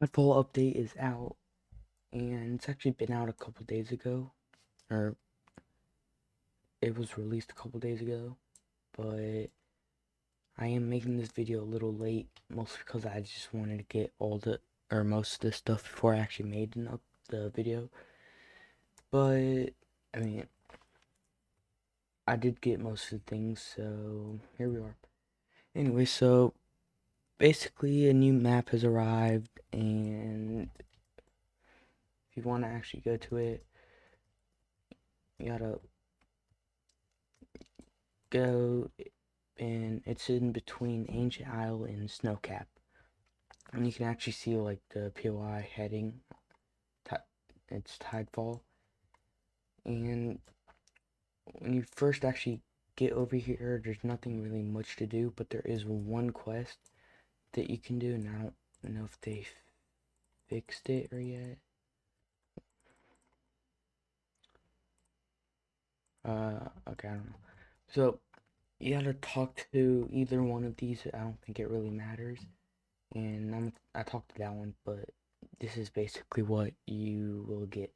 TIDEFALL update is out, and it's actually been out a couple days ago, or it was released a couple days ago, but I am making this video a little late, mostly because I just wanted to get most of the stuff before I actually made the video. But I mean, I did get most of the things, so here we are. Anyway, so basically a new map has arrived, and if you want to actually go to it, you gotta go, and it's in between Ancient Isle and Snowcap, and you can actually see like the POI heading. It's Tidefall, and when you first actually get over here, there's nothing really much to do, but there is one quest that you can do, and I don't know if they fixed it or yet. Okay, I don't know. So you gotta talk to either one of these. I don't think it really matters. And I talked to that one, but this is basically what you will get.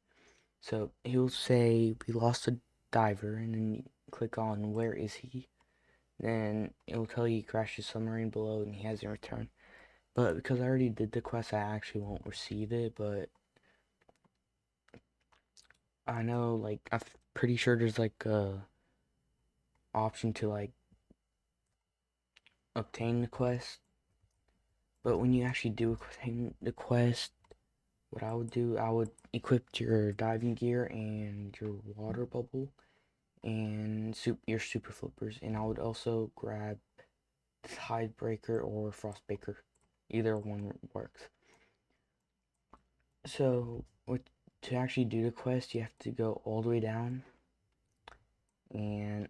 So he'll say we lost a diver, and then you click on where is he. Then it'll tell you he crashed his submarine below and he hasn't returned. But because I already did the quest, I actually won't receive it. But I know, like, I'm pretty sure there's like a option to like obtain the quest. But when you actually do obtain the quest, what I would do, I would equip your diving gear and your water bubble and your super flippers, and I would also grab Tidebreaker or Frostbreaker. Either one works. So to actually do the quest, you have to go all the way down and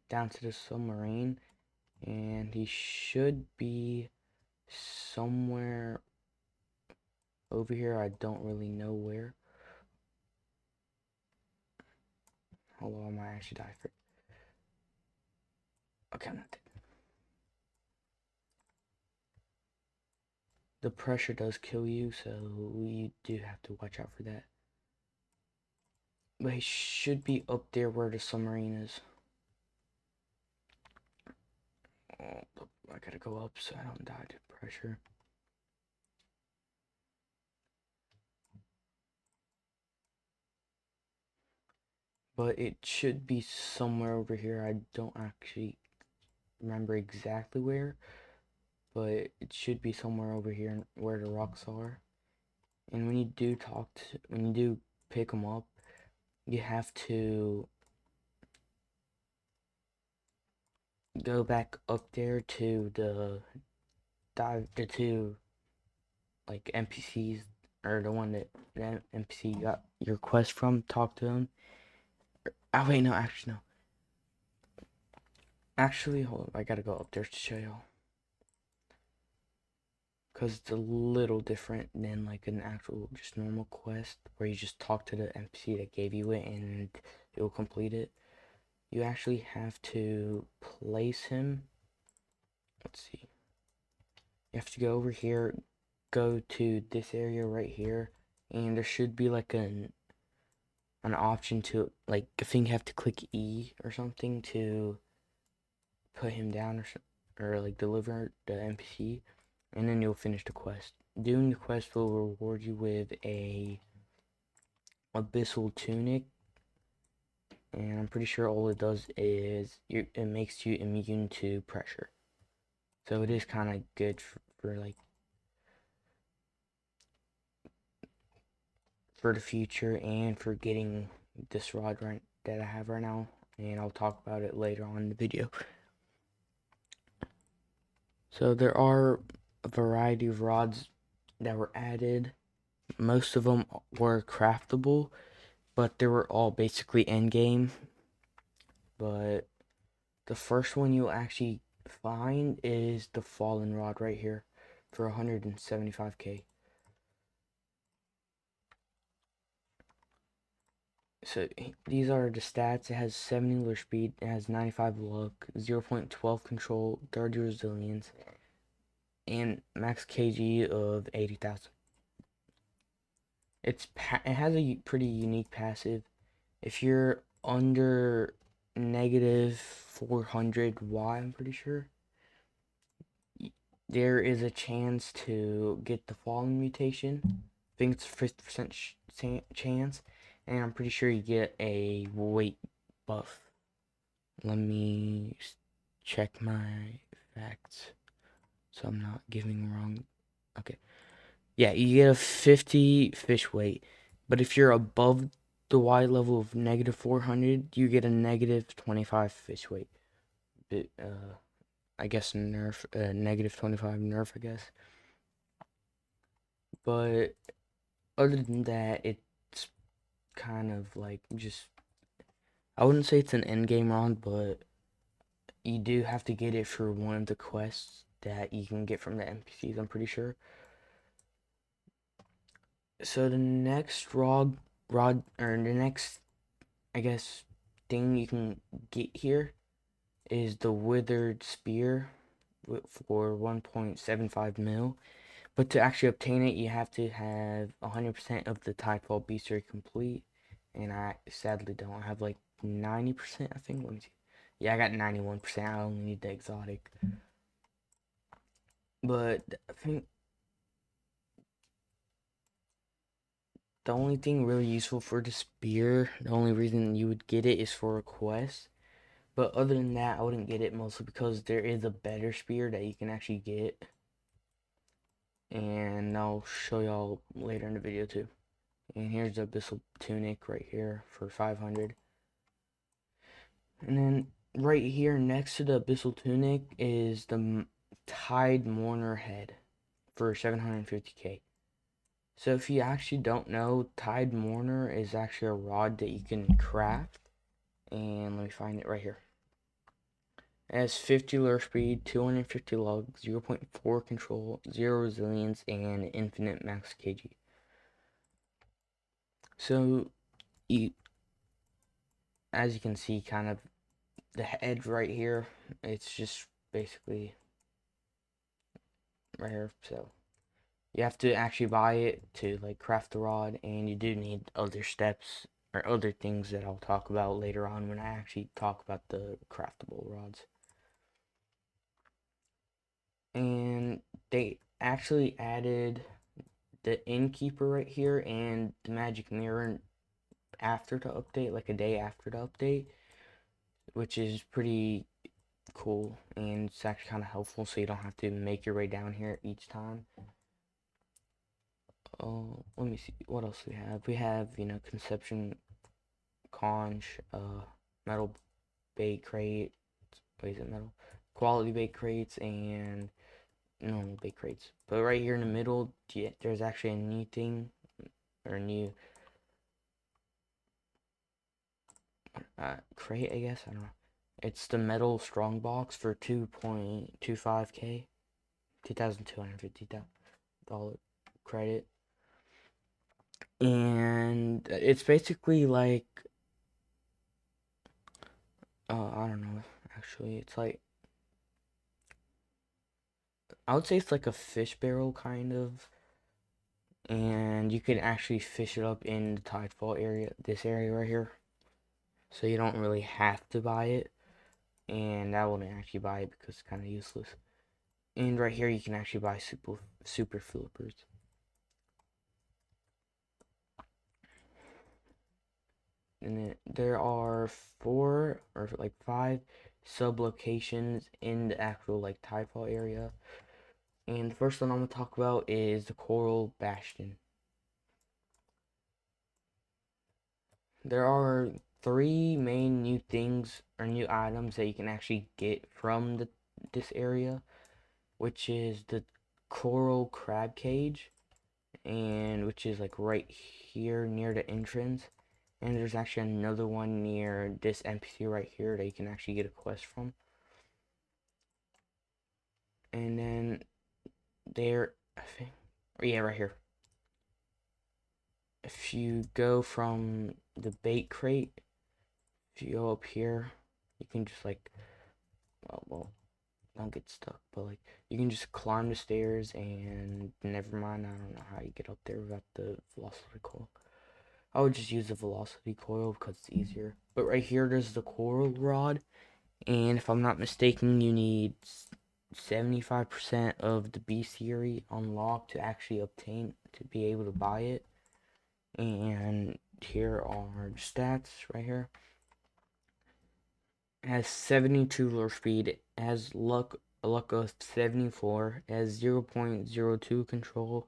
down to the submarine, and he should be somewhere over here. I don't really know where. Although I might actually die for it. Okay, I'm not dead. The pressure does kill you, so you do have to watch out for that. But he should be up there where the submarine is. Oh, I gotta go up so I don't die to pressure. But it should be somewhere over here. I don't actually remember exactly where, but it should be somewhere over here where the rocks are. And when you do pick them up, you have to go back up there to the two like NPCs, or the one that the NPC you got your quest from. Talk to him. Oh wait, no, actually no. Actually, hold on, I gotta go up there to show y'all. Because it's a little different than like an actual just normal quest where you just talk to the NPC that gave you it and it will complete it. You actually have to place him. Let's see. You have to go over here, go to this area right here, and there should be like an option to, like, I think you have to click E or something to put him down, or like deliver the NPC, and then you'll finish the quest. Doing the quest will reward you with a abyssal tunic, and I'm pretty sure all it does is it makes you immune to pressure. So it is kind of good for like for the future and for getting this rod right that I have right now, and I'll talk about it later on in the video. So there are a variety of rods that were added. Most of them were craftable, but they were all basically end game. But the first one you'll actually find is the fallen rod right here for 175k. So these are the stats. It has 70 lure speed, it has 95 luck, 0.12 control, 30 resilience, and max kg of 80,000. It has a pretty unique passive. If you're under negative 400 Y, I'm pretty sure, there is a chance to get the falling mutation. I think it's 50% chance, and I'm pretty sure you get a weight buff. Let me check my facts so I'm not giving wrong. Okay. Yeah, you get a 50 fish weight, but if you're above the Y level of negative 400, you get a negative 25 fish weight. But, I guess nerf, negative 25 nerf, I guess. But other than that, it's kind of like just, I wouldn't say it's an end game round, but you do have to get it for one of the quests that you can get from the NPCs, I'm pretty sure. So the next or the next, I guess, thing you can get here is the withered spear for 1.75 mil. But to actually obtain it, you have to have 100% of the TIDEFALL bestiary complete. And I sadly don't have like 90%, I think. Let me see. Yeah, I got 91%. I only need the exotic. But I think the only thing really useful for the spear, the only reason you would get it is for a quest. But other than that, I wouldn't get it mostly because there is a better spear that you can actually get. And I'll show y'all later in the video too. And here's the abyssal tunic right here for 500. And then right here next to the abyssal tunic is the Tide Mourner head for 750k. So if you actually don't know, Tide Mourner is actually a rod that you can craft. And let me find it right here. It has 50 lure speed, 250 lug, 0.4 control, 0 resilience, and infinite max kg. So, as you can see, kind of the head right here, it's just basically right here. So you have to actually buy it to like craft the rod, and you do need other steps or other things that I'll talk about later on when I actually talk about the craftable rods. And they actually added the innkeeper right here and the magic mirror after the update, like a day after the update, which is pretty cool, and it's actually kind of helpful so you don't have to make your way down here each time. Oh, let me see, what else we have? We have, conception conch, metal bait crate, wait, is it metal? Quality bait crates and normal bait crates. But right here in the middle, there's actually a new thing, or a new crate, I guess, I don't know. It's the metal strongbox for 2.25k, $2,250 credit. And it's basically like, I don't know, actually, it's like, I would say it's like a fish barrel, kind of. And you can actually fish it up in the Tidefall area, this area right here. So you don't really have to buy it. And I wouldn't actually buy it because it's kind of useless. And right here you can actually buy super flippers. And there are 4 or like 5 sub locations in the actual like Tidefall area. And the first one I'm gonna talk about is the Coral Bastion. There are 3 main new things or new items that you can actually get from this area, which is the Coral Crab Cage, and which is like right here near the entrance. And there's actually another one near this NPC right here that you can actually get a quest from. And then there, I think, yeah, right here. If you go from the bait crate, if you go up here, you can just like, well, don't get stuck, but like you can just climb the stairs and never mind, I don't know how you get up there without the velocity coil. I would just use the velocity coil because it's easier. But right here, there's the coral rod, and if I'm not mistaken, you need 75% of the B theory unlocked to actually obtain to be able to buy it. And here are the stats right here. It has 72 lure speed, it has luck of 74, it has 0.02 control,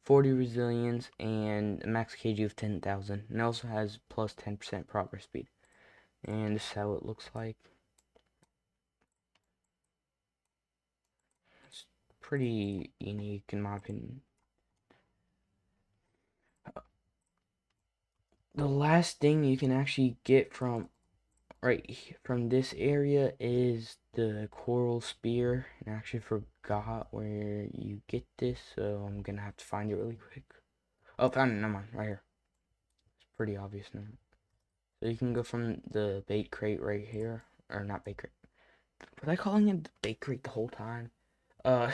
40 resilience, and a max KG of 10,000. And it also has plus 10% progress speed. And this is how it looks like. It's pretty unique in my opinion. The last thing you can actually get from from this area is the coral spear, and I actually forgot where you get this, so I'm gonna have to find it really quick. Oh, found it. Never mind. Right here. It's pretty obvious now. So you can go from the bait crate right here, or not bait crate. Was I calling it the bait crate the whole time? Uh,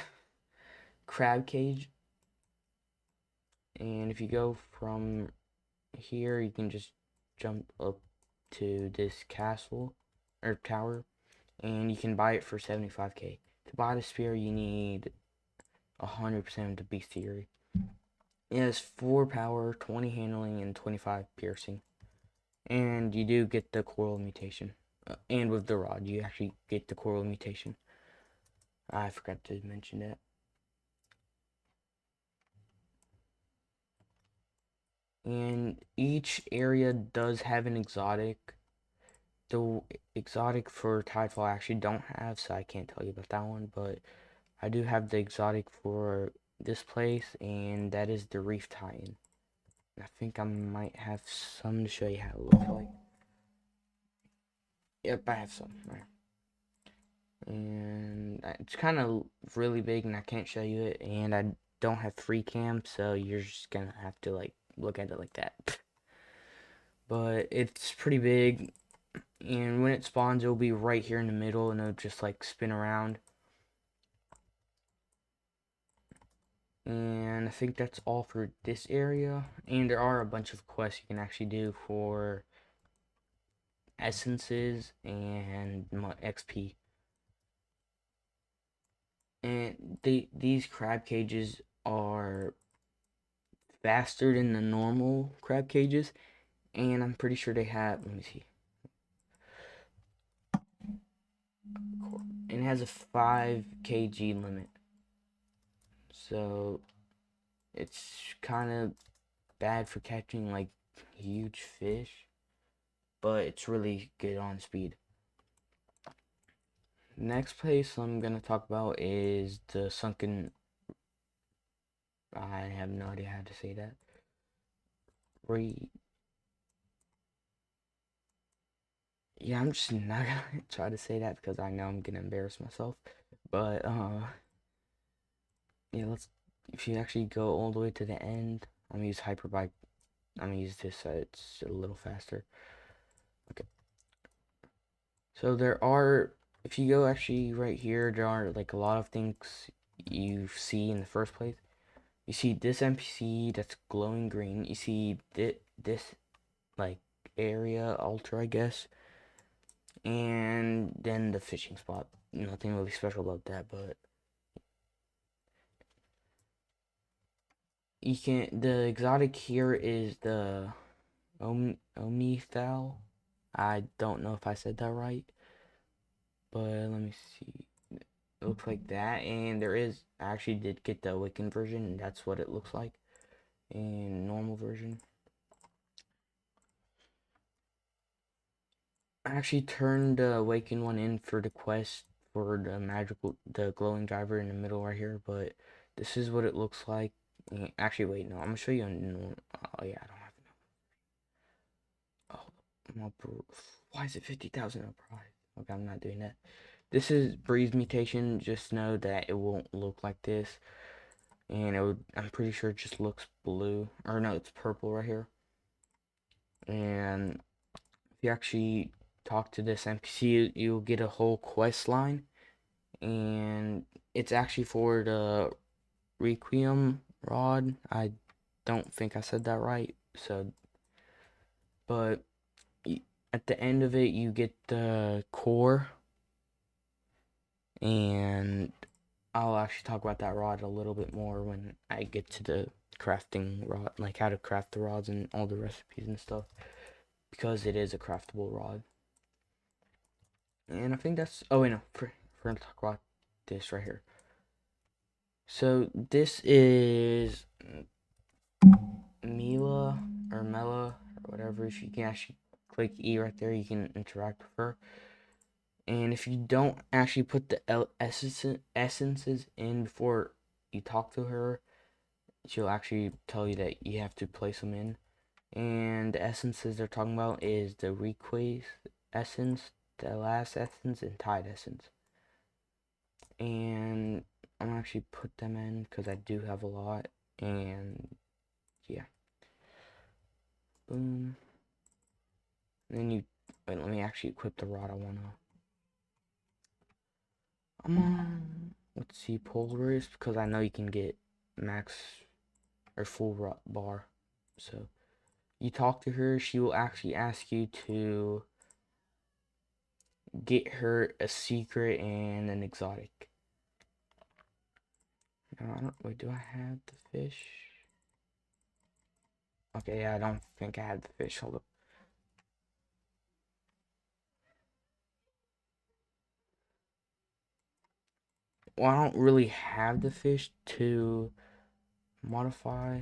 crab cage. And if you go from here, you can just jump up to this castle or tower, and you can buy it for 75k. To buy the spear, you need 100% of the beast theory. It has 4 power, 20 handling, and 25 piercing. And you do get the coral mutation. And with the rod, you actually get the coral mutation. I forgot to mention that. And each area does have an exotic. The exotic for TIDEFALL I actually don't have, so I can't tell you about that one. But I do have the exotic for this place, and that is the Reef Titan. I think I might have some to show you how it looks like. Yep, I have some. Right. And it's kind of really big, and I can't show you it, and I don't have free cam, so you're just gonna have to like look at it like that. But it's pretty big, and when it spawns, it'll be right here in the middle, and it'll just like spin around. And I think that's all for this area. And there are a bunch of quests you can actually do for essences and XP. And these crab cages are faster than the normal crab cages, and I'm pretty sure they have, let me see, and it has a 5 kg limit, so it's kind of bad for catching like huge fish, but it's really good on speed. Next place I'm gonna talk about is the sunken, I have no idea how to say that, re yeah, I'm just not gonna try to say that because I know I'm gonna embarrass myself. But yeah, let's, if you actually go all the way to the end, I'm gonna use hyperbike. I'm gonna use this so it's a little faster. Okay. So there are, if you go actually right here, there are like a lot of things you see in the first place. You see this NPC that's glowing green. You see this like area altar, I guess. And then the fishing spot. Nothing really special about that, but you can, the exotic here is the Omnithal. I don't know if I said that right, but let me see. It looks like that, and there is, I actually did get the awakened version, and that's what it looks like in normal version. I actually turned the awakened one in for the quest for the glowing driver in the middle right here, but this is what it looks like. Actually, wait, no, I'm gonna show you a normal. Oh yeah, I don't have to. Oh, why is it 50,000 a prize? Okay, I'm not doing that. This is Breeze mutation. Just know that it won't look like this, and it would, I'm pretty sure it just looks blue, or no, it's purple right here. And if you actually talk to this NPC, you'll get a whole quest line, and it's actually for the Requiem rod. I don't think I said that right. So, but at the end of it, you get the core, and I'll actually talk about that rod a little bit more when I get to the crafting rod, like how to craft the rods and all the recipes and stuff, because it is a craftable rod. And I think that's, oh wait, no, we're gonna talk about this right here. So this is Mela, or whatever. If you can actually click E right there, you can interact with her. And if you don't actually put the essences in before you talk to her, she'll actually tell you that you have to place them in. And the essences they're talking about is the Request essence, the last essence, and Tide essence. And I'm gonna actually put them in because I do have a lot. And yeah, boom. And then you wait. Let me actually equip the rod I wanna. Let's see, Polaris, because I know you can get max or full bar. So you talk to her, she will actually ask you to get her a secret and an exotic. No, I don't. Wait, do I have the fish? Okay, yeah, I don't think I have the fish. Hold up. Well, I don't really have the fish to modify.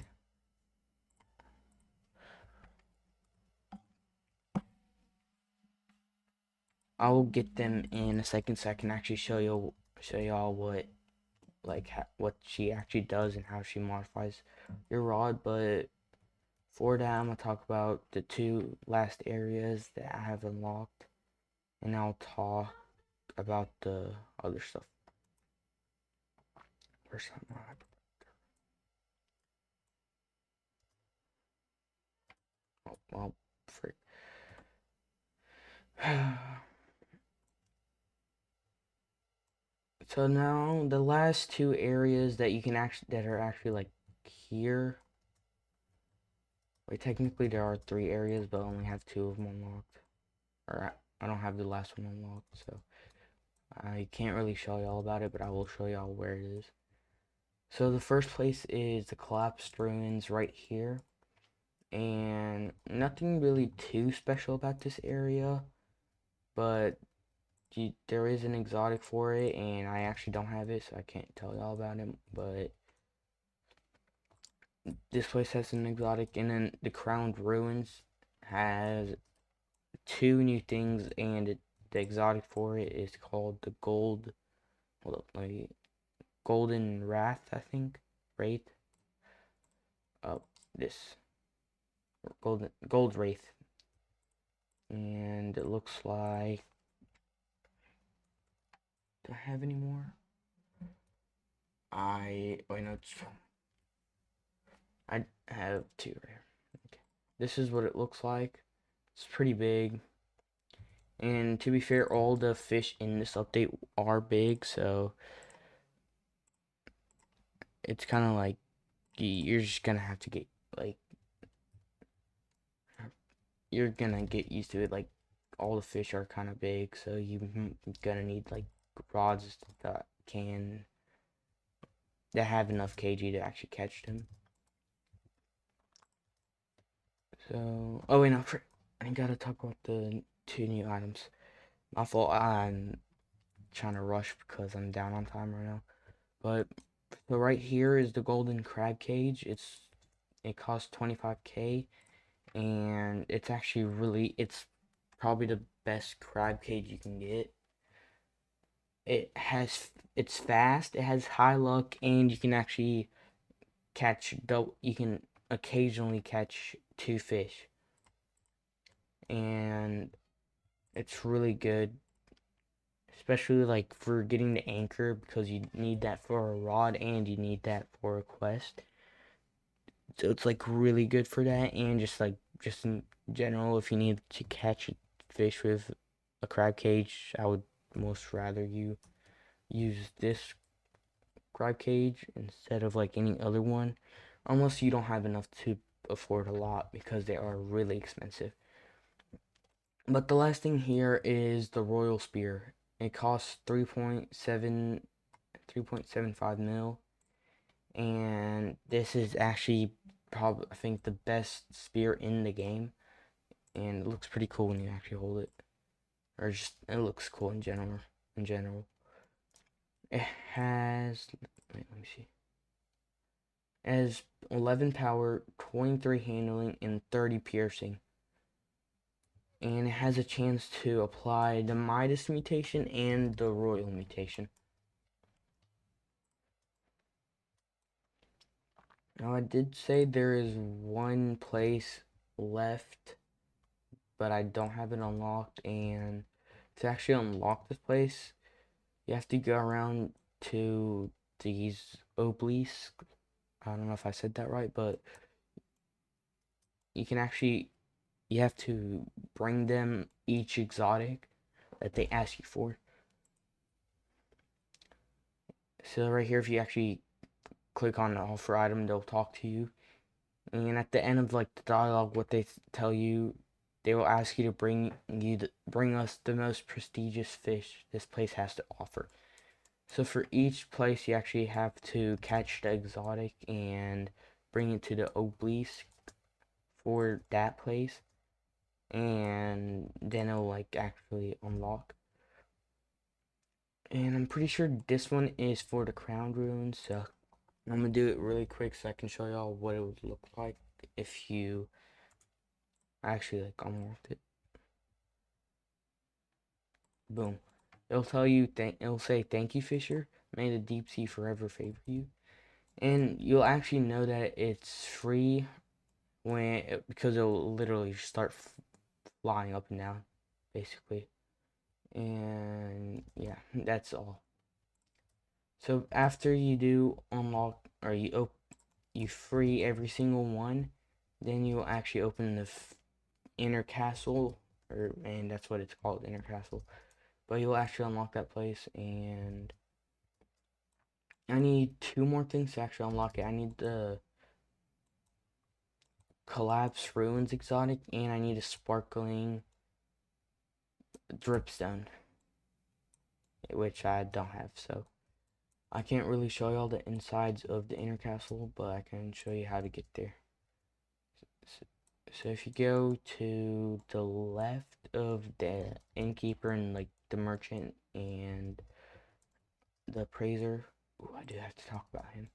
I will get them in a second, so I can actually show y'all what what she actually does and how she modifies your rod. But for that, I'm gonna talk about the two last areas that I have unlocked, and I'll talk about the other stuff. Where's that? Oh, well, frick. So now the last two areas that you can actually that are actually like here. Wait, technically there are three areas, but I only have two of them unlocked. Or I don't have the last one unlocked, so I can't really show y'all about it, but I will show y'all where it is. So the first place is the collapsed ruins right here. And nothing really too special about this area, but there is an exotic for it, and I actually don't have it, so I can't tell y'all about it, but this place has an exotic. And then the crowned ruins has two new things, and the exotic for it is called the hold up, like golden wrath, I think, wraith. Oh, this gold wraith, and it looks like, do I have any more? Wait, no, I have two right here. Okay. This is what it looks like. It's pretty big. And to be fair, all the fish in this update are big, so it's kind of like you're just gonna have to get like you're gonna get used to it. Like all the fish are kind of big, so you're gonna need like rods that have enough kg to actually catch them. So, oh wait, no, I gotta talk about the two new items. My fault. I'm trying to rush because I'm down on time right now. But so right here is the golden crab cage. It costs 25k, and it's probably the best crab cage you can get. It's fast, it has high luck, and you can actually you can occasionally catch two fish. And it's really good, especially like for getting the anchor, because you need that for a rod and you need that for a quest. So it's like really good for that, and just in general, if you need to catch a fish with a crab cage, I would most rather you use this grab cage instead of like any other one, unless you don't have enough to afford a lot because they are really expensive. But the last thing here is the Royal Spear. It costs 3.75 mil, and this is actually probably, I think, the best spear in the game, and it looks pretty cool when you actually hold it, or just it looks cool in general. In general, it has, wait, let me see. It has 11 power, 23 handling, and 30 piercing. And it has a chance to apply the Midas mutation and the Royal mutation. Now, I did say there is one place left, but I don't have it unlocked. And to actually unlock this place, you have to go around to these obelisks. I don't know if I said that right, but you can actually, you have to bring them each exotic that they ask you for. So right here, if you actually click on the offer item, they'll talk to you. And at the end of like the dialogue, what they tell you, they will ask you to bring us the most prestigious fish this place has to offer. So for each place, you actually have to catch the exotic and bring it to the obelisk for that place, and then it'll like actually unlock. And I'm pretty sure this one is for the crown ruins, so I'm gonna do it really quick so I can show y'all what it would look like if you actually like unlocked it. Boom. It'll tell you it'll say thank you, Fisher. May the deep sea forever favor you. And you'll actually know that it's free because it'll literally start flying up and down, basically. And yeah, that's all. So after you do unlock or you free every single one, then you'll actually open the inner castle, and that's what it's called, inner castle. But you'll actually unlock that place, and I need two more things to actually unlock it. I need the collapse ruins exotic, and I need a sparkling dripstone, which I don't have. So I can't really show you all the insides of the inner castle, but I can show you how to get there. So if you go to the left of the innkeeper and like the merchant and the appraiser, ooh, I do have to talk about him.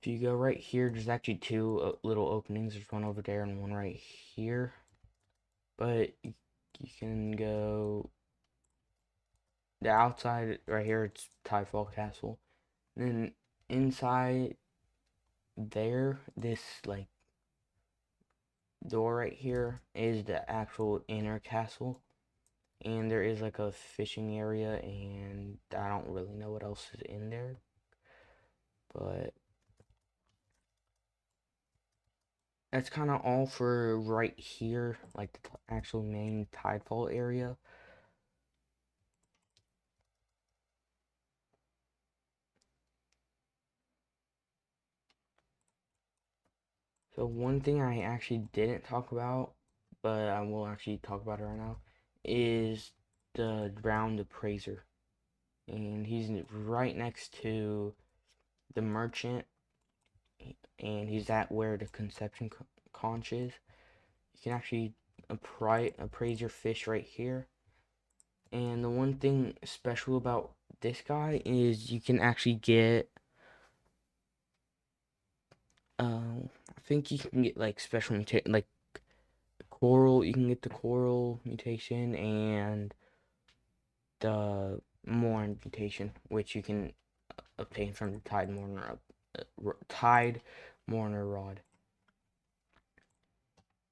If you go right here, there's actually two little openings. There's one over there and one right here. But you can go the outside right here. It's TIDEFALL Castle. And then inside there, this like door right here is the actual inner castle. And there is like a fishing area, and I don't really know what else is in there. But that's kind of all for right here, like the actual main TIDEFALL area. So one thing I actually didn't talk about, but I will actually talk about it right now, is the ground appraiser. And he's right next to the merchant, and he's at where the conception conch is. You can actually appraise your fish right here. And the one thing special about this guy is you can actually get, I think you can get like special mutation, like coral. You can get the coral mutation and the Morn mutation, which you can obtain from the Tide Mourner rod.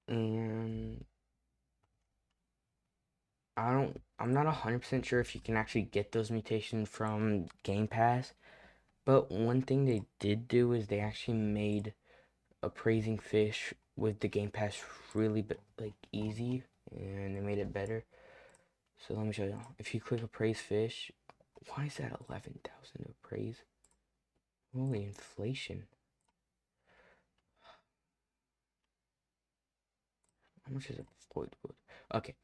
And I'm not 100% sure if you can actually get those mutations from Game Pass, but one thing they did do is they actually made appraising fish with the Game Pass really like easy, and they made it better. So let me show you. If you click appraise fish, why is that 11,000 appraise? Holy inflation. How much is it? Okay,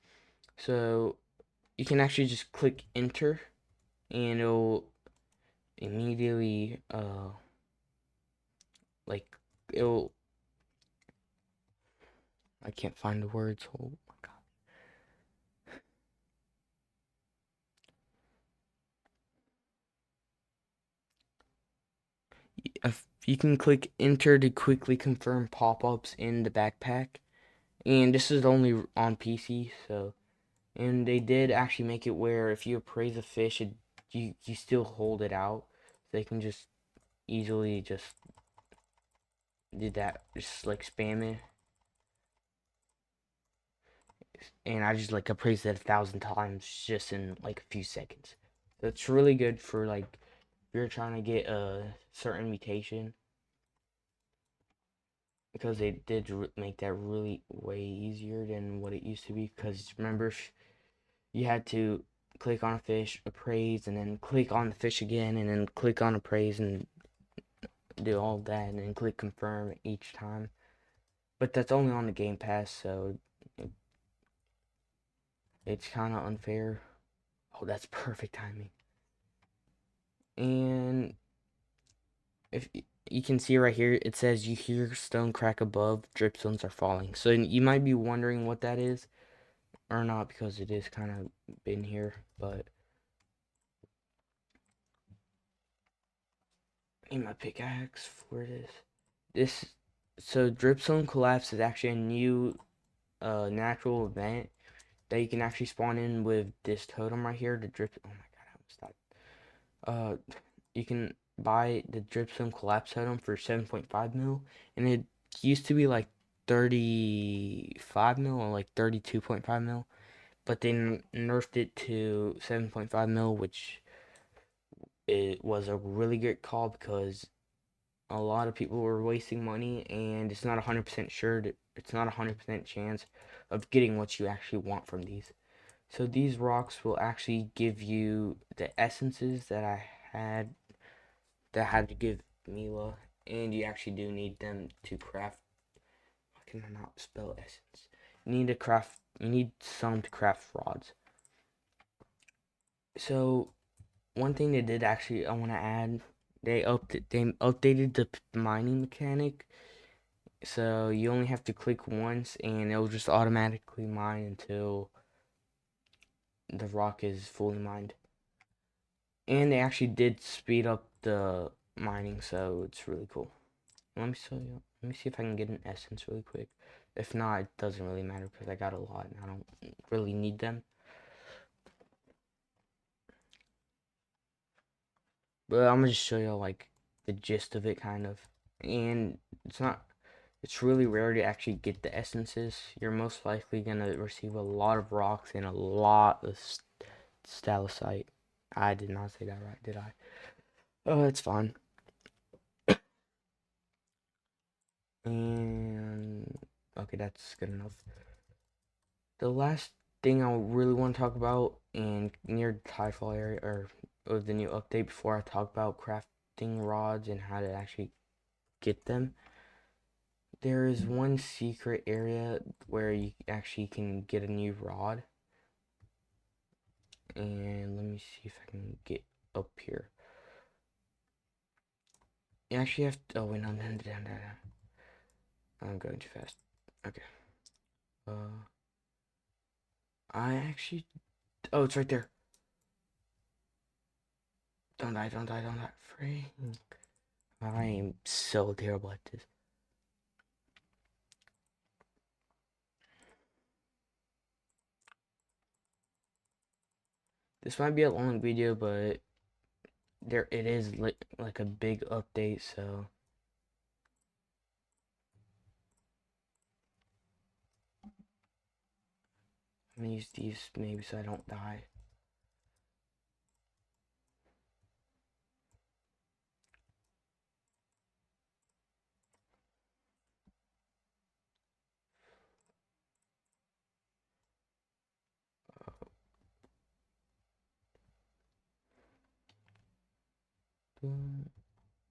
so you can actually just click enter and it'll immediately like it'll I can't find the words. Oh my god. If you can click enter to quickly confirm pop-ups in the backpack, and this is only on PC, so and they did actually make it where if you appraise a fish, you still hold it out. They can just easily just did that, just like spam it, and I just like appraised it 1,000 times just in like a few seconds. So it's really good for like if you're trying to get a certain mutation, because they did make that really way easier than what it used to be. Because remember, you had to click on a fish, appraise, and then click on the fish again, and then click on appraise, and do all that, and then click confirm each time. But that's only on the Game Pass, so it's kind of unfair. Oh, that's perfect timing. And if you can see right here, it says you hear stone crack above, dripstones are falling. So you might be wondering what that is or not, because it is kind of been here, but in my pickaxe for this so dripstone collapse is actually a new natural event that you can actually spawn in with this totem right here. The drip. Oh my god, I almost died. You can buy the dripstone collapse totem for 7.5 mil, and it used to be like 35 mil or like 32.5 mil, but they nerfed it to 7.5 mil, which it was a really good call because a lot of people were wasting money, and it's not 100% sure that it's not 100% chance of getting what you actually want from these. So these rocks will actually give you the essences had that I had to give Mila, and you actually do need them to craft. Why can I not spell essence? You need to craft. You need some to craft rods. So one thing they did actually, I want to add, they updated the mining mechanic. So you only have to click once, and it'll just automatically mine until the rock is fully mined. And they actually did speed up the mining, so it's really cool. Let me show you. Let me see if I can get an essence really quick. If not, it doesn't really matter because I got a lot and I don't really need them. But I'm gonna just show you like the gist of it, kind of. And it's not. It's really rare to actually get the essences. You're most likely gonna receive a lot of rocks and a lot of stalactite. I did not say that right, did I? Oh, it's fine. And okay, that's good enough. The last thing I really want to talk about in near the TIDEFALL area, or of the new update, before I talk about crafting rods and how to actually get them, there is one secret area where you actually can get a new rod. And let me see if I can get up here. You actually have to, oh wait, no, I'm going too fast. Okay. I actually, oh, it's right there. Don't die, don't die, don't die. Frank. I am so terrible at this. This might be a long video, but there it is like a big update, so I'm gonna use these maybe so I don't die.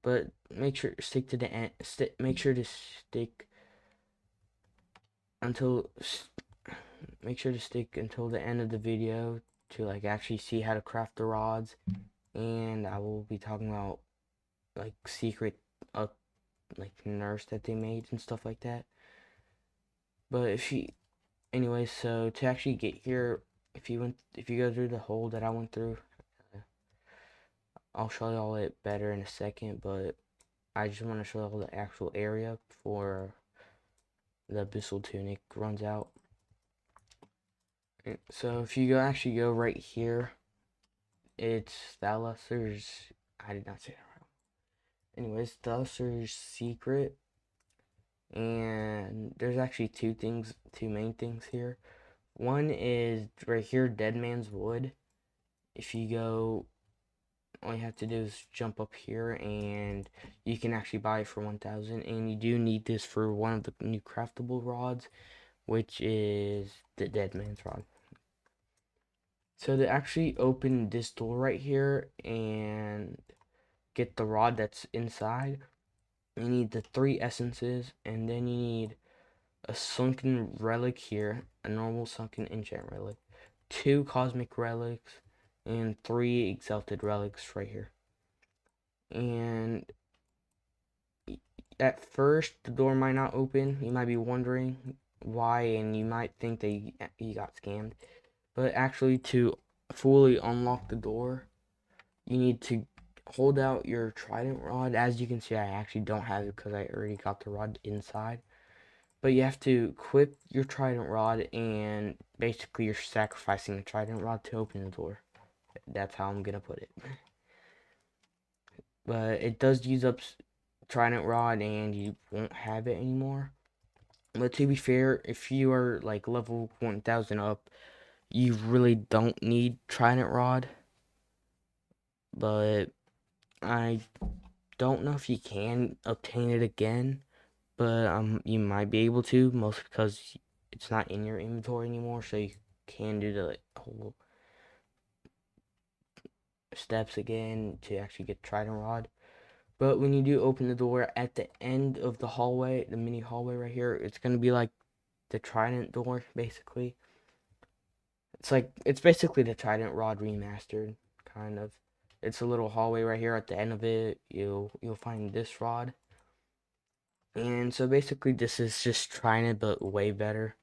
But make sure stick to the end. Make sure to stick until make sure to stick until the end of the video to like actually see how to craft the rods. And I will be talking about like secret uh like nerfs that they made and stuff like that. But if you anyway, so to actually get here, if you go through the hole that I went through, I'll show y'all it better in a second, but I just want to show y'all the actual area before the abyssal tunic runs out. So if you actually go right here, it's Thalasser's. I did not say that right. Anyways, Thalasser's secret, and there's actually two main things here. One is right here, Dead Man's Wood. If you go, all you have to do is jump up here, and you can actually buy it for 1,000. And you do need this for one of the new craftable rods, which is the Dead Man's Rod. So to actually open this door right here and get the rod that's inside, you need the 3 essences, and then you need a sunken relic here, a normal sunken enchant relic, 2 cosmic relics, and 3 exalted relics right here. And at first the door might not open. You might be wondering why, and you might think that you got scammed. But actually, to fully unlock the door, you need to hold out your trident rod. As you can see, I actually don't have it because I already got the rod inside. But you have to equip your trident rod, and basically you're sacrificing the trident rod to open the door. That's how I'm gonna put it. But it does use up trident rod, and you won't have it anymore. But to be fair, if you are like level 1,000 up, you really don't need trident rod. But I don't know if you can obtain it again, but you might be able to, mostly because it's not in your inventory anymore, so you can do the whole steps again to actually get trident rod. But when you do open the door at the end of the hallway, the mini hallway right here, it's gonna be like the trident door basically. It's basically the trident rod remastered, kind of. It's a little hallway right here at the end of it. You'll find this rod. And so basically this is just trident but way better.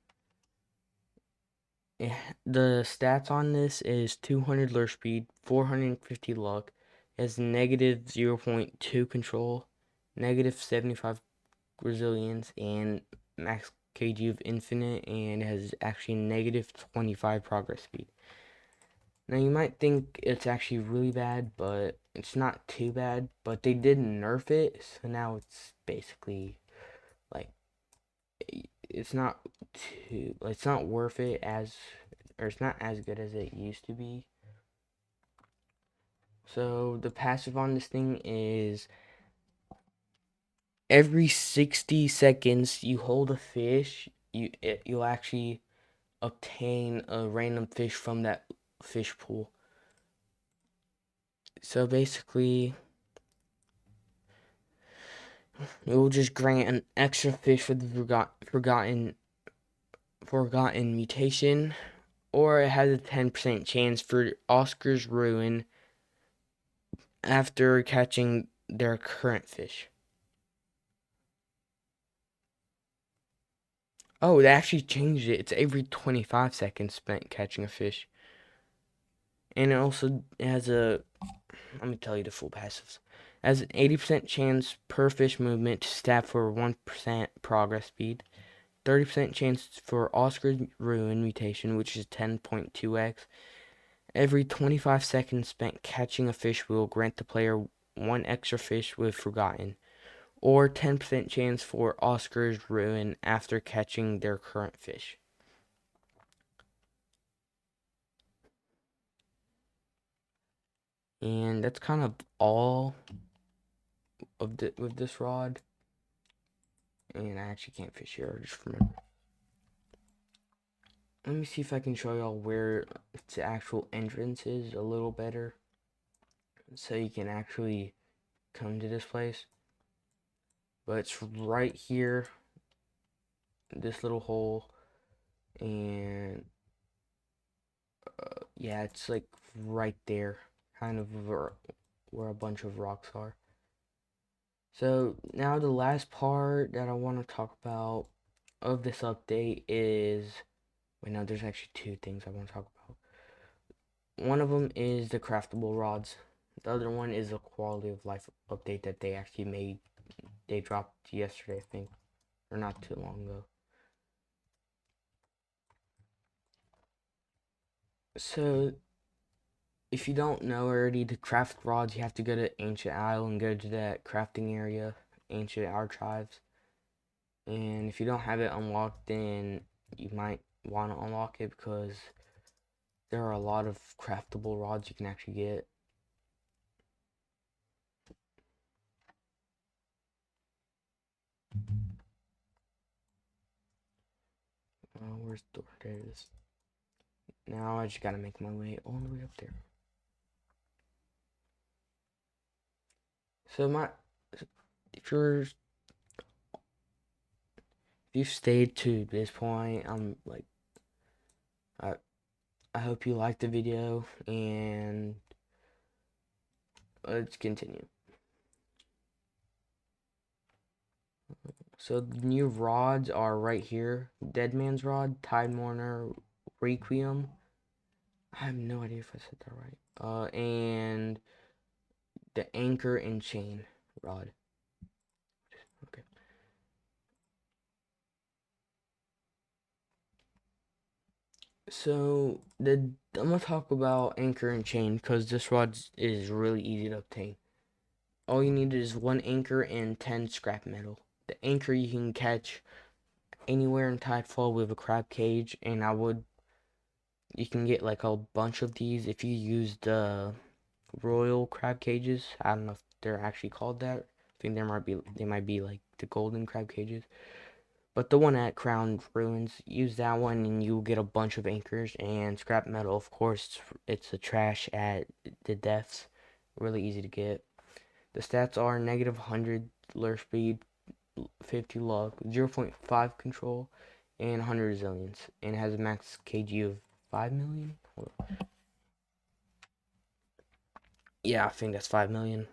The stats on this is 200 lure speed, 450 luck, it has negative 0.2 control, negative 75 resilience, and max KG of infinite, and it has actually negative 25 progress speed. Now you might think it's actually really bad, but it's not too bad. But they did nerf it, so now it's basically like it's not it's not worth it as, or it's not as good as it used to be. So the passive on this thing is every 60 seconds you hold a fish, you'll actually obtain a random fish from that fish pool. So basically, it will just grant an extra fish for the forgotten mutation, or it has a 10% chance for Oscar's ruin after catching their current fish. Oh, they actually changed it. It's every 25 seconds spent catching a fish. And it also has a, let me tell you the full passives. It has an 80% chance per fish movement to stab for 1% progress speed. 30% chance for Oscar's ruin mutation, which is 10.2x. Every 25 seconds spent catching a fish will grant the player one extra fish with forgotten, or 10% chance for Oscar's ruin after catching their current fish. And that's kind of all of with this rod. And I actually can't fish here, I just remember. Let me see if I can show y'all where the actual entrance is a little better, so you can actually come to this place. But it's right here, this little hole, and yeah, it's like right there, kind of where a bunch of rocks are. So now the last part that I want to talk about of this update is, wait, no, there's actually two things I want to talk about. One of them is the craftable rods. The other one is a quality of life update that they actually made. They dropped yesterday, I think, or not too long ago. So if you don't know already, to craft rods, you have to go to Ancient Isle and go to that crafting area, Ancient Archives. And if you don't have it unlocked, then you might want to unlock it because there are a lot of craftable rods you can actually get. Where's the door? There it is. Now I just gotta make my way all the way up there. So if you've stayed to this point, I'm like, I I hope you liked the video, and let's continue. So the new rods are right here. Dead Man's Rod, Tide Mourner, Requiem. I have no idea if I said that right. And the Anchor and Chain Rod. Okay. So I'm gonna talk about Anchor and Chain because this rod is really easy to obtain. All you need is one anchor and 10 scrap metal. The anchor you can catch anywhere in Tidefall with a crab cage, and you can get like a bunch of these if you use the royal crab cages. I don't know if they're actually called that. I think they might be like the golden crab cages. But the one at Crown Ruins, use that one and you'll get a bunch of anchors and scrap metal. Of course, it's a trash at the depths. Really easy to get. The stats are negative 100 lure speed, 50 luck, 0.5 control, and 100 resilience. And it has a max KG of 5 million. Yeah, I think that's 5 million.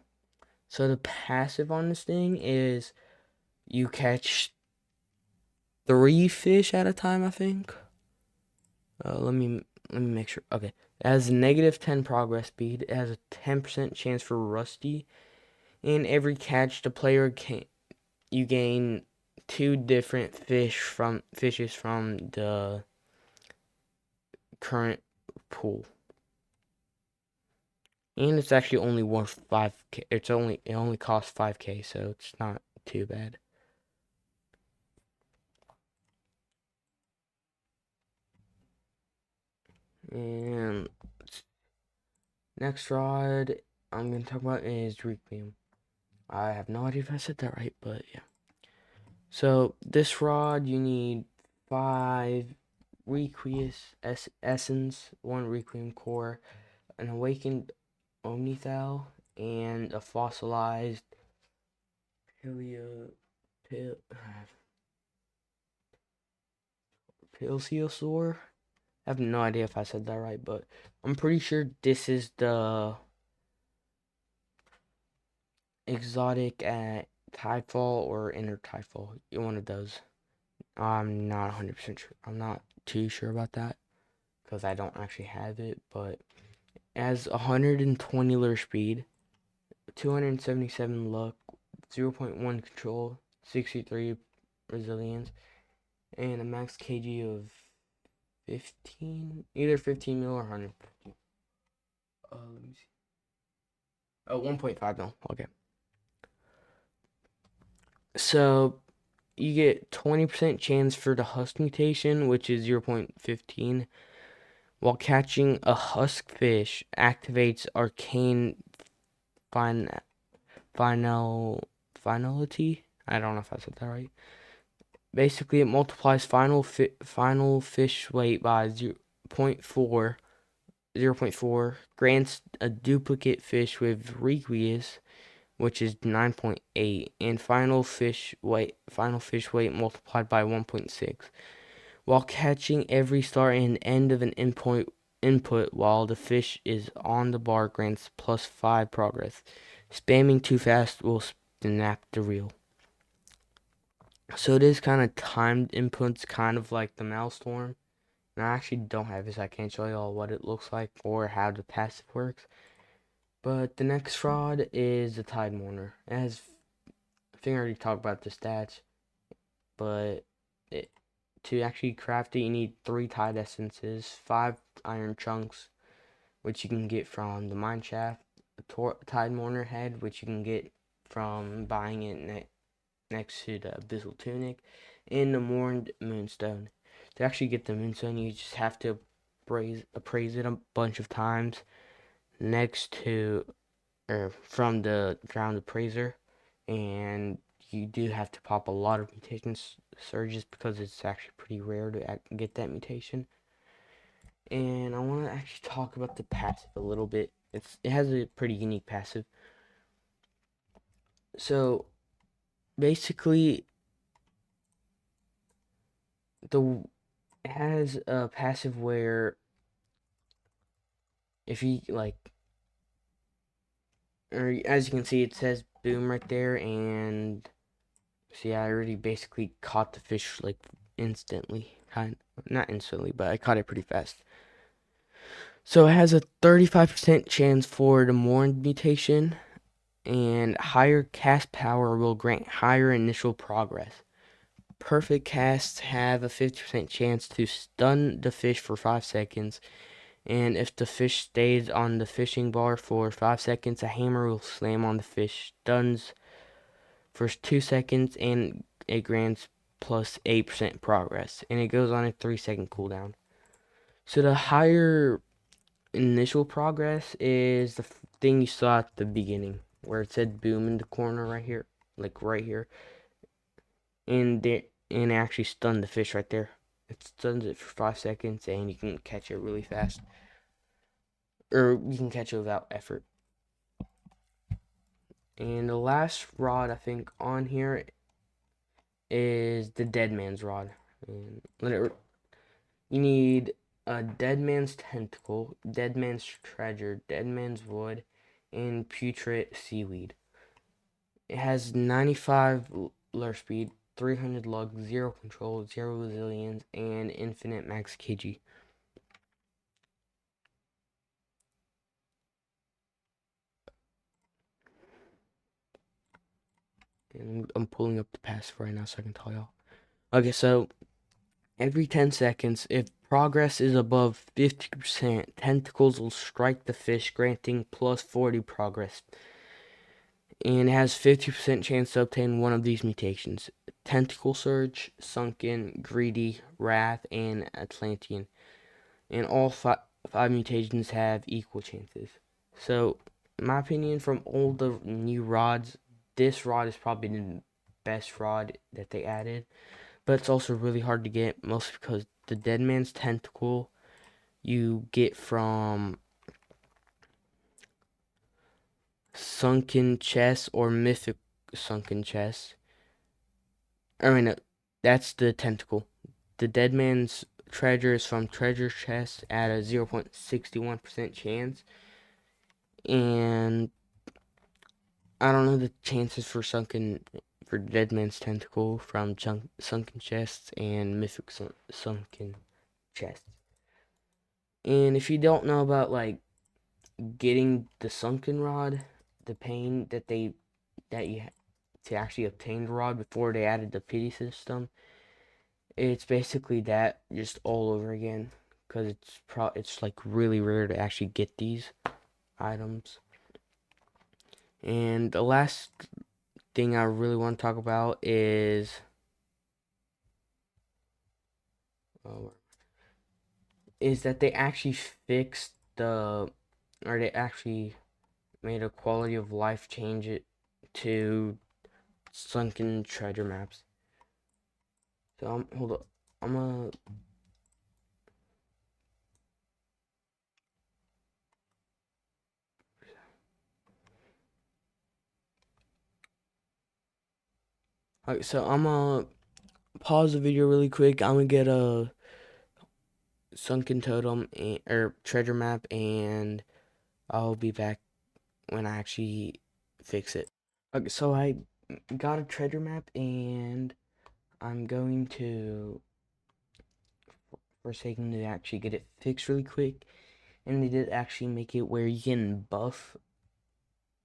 So the passive on this thing is you catch 3 fish at a time, I think. Let me make sure. Okay, it has a negative 10 progress speed. It has a 10% chance for rusty. In every catch, the player can you gain 2 different fishes from the current pool. And it's actually only worth 5k. It only costs 5k, so it's not too bad. And next rod I'm gonna talk about is Requiem. I have no idea if I said that right, but yeah. So this rod you need 5 Requiem essence, 1 Requiem core, an awakened Omnithal, and a fossilized Paleo Pal, Plesiosaur. I have no idea if I said that right, but I'm pretty sure this is the exotic at Tidefall or Inner Tidefall. One of those. I'm not 100% sure. I'm not too sure about that because I don't actually have it, but it has 120 lure speed, 277 luck, 0.1 control, 63 resilience, and a max KG of 15, either 15 mil or 100. Let me see. Oh, 1.5 mil. Okay. So you get 20% chance for the husk mutation, which is 0.15. While catching a husk fish activates arcane fin- finality. I don't know if I said that right. Basically, it multiplies final fish weight by 0.4, 0.4, grants a duplicate fish with Requies which is 9.8, and final fish weight multiplied by 1.6. While catching every start and end of an input while the fish is on the bar grants +5 progress. Spamming too fast will snap the reel. So it is kind of timed inputs, kind of like the Maelstrom. And I actually don't have this. I can't show you all what it looks like or how the passive works. But the next fraud is the Tide Mourner. It has, I think I already talked about the stats, but to actually craft it, you need 3 Tide Essences, 5 Iron Chunks, which you can get from the Mine Shaft, a Tide Mourner Head, which you can get from buying it next to the Abyssal Tunic, and the Mourned Moonstone. To actually get the Moonstone, you just have to appraise it a bunch of times next to, or from the Drowned Appraiser, and you do have to pop a lot of mutation surges because it's actually pretty rare to get that mutation. And I want to actually talk about the passive a little bit. It has a pretty unique passive. So basically, it has a passive where if you like, or as you can see, it says boom right there, and see, I already basically caught the fish like instantly, not instantly, but I caught it pretty fast. So it has a 35% chance for the Mourn mutation, and higher cast power will grant higher initial progress. Perfect casts have a 50% chance to stun the fish for 5 seconds, and if the fish stays on the fishing bar for 5 seconds, a hammer will slam on the fish, stuns for 2 seconds, and it grants plus 8% progress, and it goes on a 3-second cooldown. So the higher initial progress is the thing you saw at the beginning, where it said boom in the corner right here, like right here, and it actually stunned the fish right there. It stuns it for 5 seconds, and you can catch it really fast, or you can catch it without effort. And the last rod I think on here is the Dead Man's Rod. And you need a Dead Man's Tentacle, Dead Man's Treasure, Dead Man's Wood, and Putrid Seaweed. It has 95 lure speed, 300 lug, 0 control, 0 resilience, and infinite max kg. And I'm pulling up the passive right now so I can tell y'all. Okay, so every 10 seconds, if progress is above 50%, tentacles will strike the fish, granting plus 40 progress. And it has 50% chance to obtain one of these mutations: Tentacle Surge, Sunken, Greedy, Wrath, and Atlantean. And all five mutations have equal chances. So, in my opinion, from all the new rods, this rod is probably the best rod that they added. But it's also really hard to get, mostly because the Dead Man's Tentacle you get from Sunken Chest or Mythic Sunken Chest. I mean, that's the tentacle. The Dead Man's Treasure is from Treasure Chest at a 0.61% chance. And I don't know the chances for Dead Man's Tentacle from Sunken Chests and Mythic Sunken Chests. And if you don't know about like getting the Sunken Rod, the pain that you to actually obtain the rod before they added the pity system, it's basically that just all over again, because it's like really rare to actually get these items. And the last thing I really want to talk about uh, is that they actually fixed or they actually made a quality of life change it to sunken treasure maps. So hold up, I'm gonna Alright, so I'm gonna pause the video really quick. I'm gonna get a sunken totem or treasure map, and I'll be back when I actually fix it. Okay, so I got a treasure map, and I'm going to for a second to actually get it fixed really quick. And they did actually make it where you can buff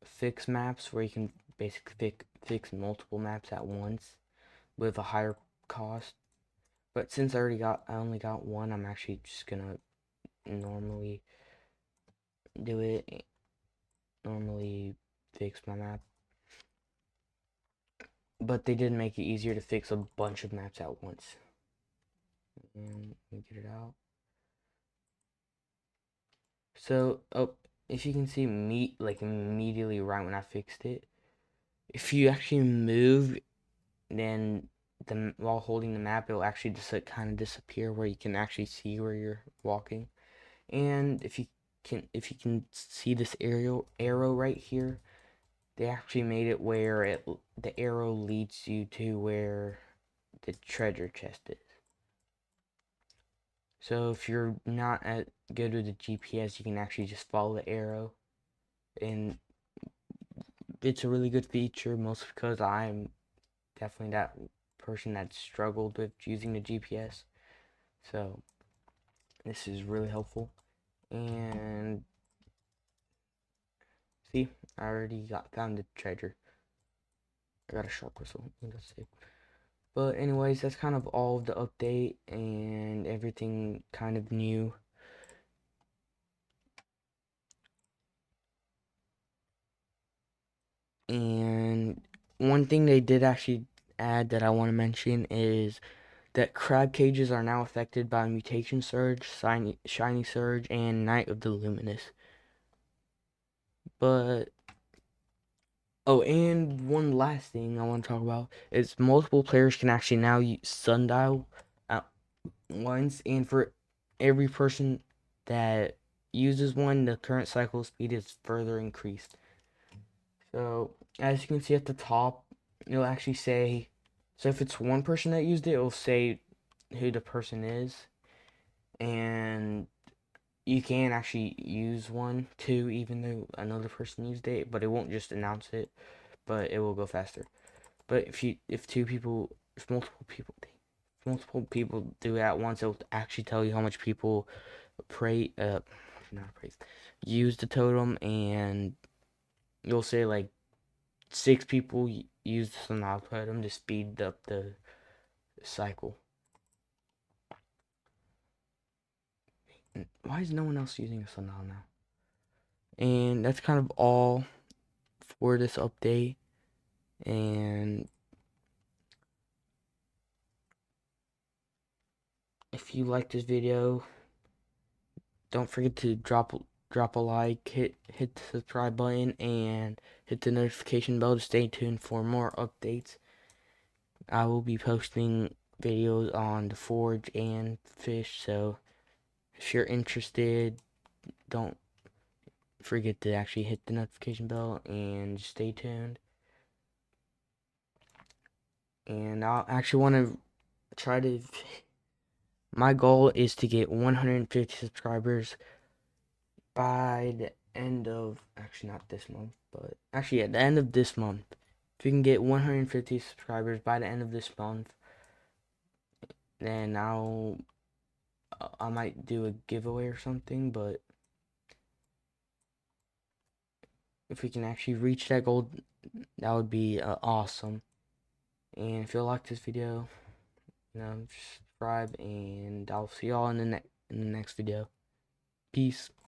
fix maps, where you can basically fix multiple maps at once with a higher cost. But since I only got one, I'm actually just gonna normally do it. Normally fix my map. But they did make it easier to fix a bunch of maps at once. And let me get it out. So, oh, if you can see me, like immediately right when I fixed it, if you actually move, then while holding the map, it'll actually just like, kind of disappear where you can actually see where you're walking. And if you can see this arrow right here, they actually made it where the arrow leads you to where the treasure chest is. So if you're not good with the GPS, you can actually just follow the arrow, and it's a really good feature, mostly because I'm definitely that person that struggled with using the GPS. So this is really helpful. And see, I already found the treasure. I got a shark whistle. Let's see. But anyways, that's kind of all of the update and everything kind of new. And one thing they did actually add that I want to mention is that crab cages are now affected by Mutation Surge, Shiny Surge, and Night of the Luminous. But, oh, and one last thing I want to talk about is multiple players can actually now use Sundial at once, and for every person that uses one, the current cycle speed is further increased. So, as you can see at the top, it'll actually say, so if it's one person that used it, it'll say who the person is, and you can actually use one too, even though another person used it, but it won't just announce it, but it will go faster. But if multiple people do it at once, it'll actually tell you how much people not praise, use the totem, and you'll say like 6 people use the sundial totem to speed up the cycle. Why is no one else using a sundial now? And that's kind of all for this update. And if you like this video, don't forget to drop a like, hit the subscribe button, and hit the notification bell to stay tuned for more updates. I will be posting videos on the Forge and Fish, so if you're interested, don't forget to actually hit the notification bell and stay tuned. And I actually want to try to. My goal is to get 150 subscribers by the end of, actually not this month, but actually at the end of this month. If you can get 150 subscribers by the end of this month, then I might do a giveaway or something. But if we can actually reach that goal, that would be awesome. And if you like this video, subscribe, and I'll see y'all in the next video. Peace.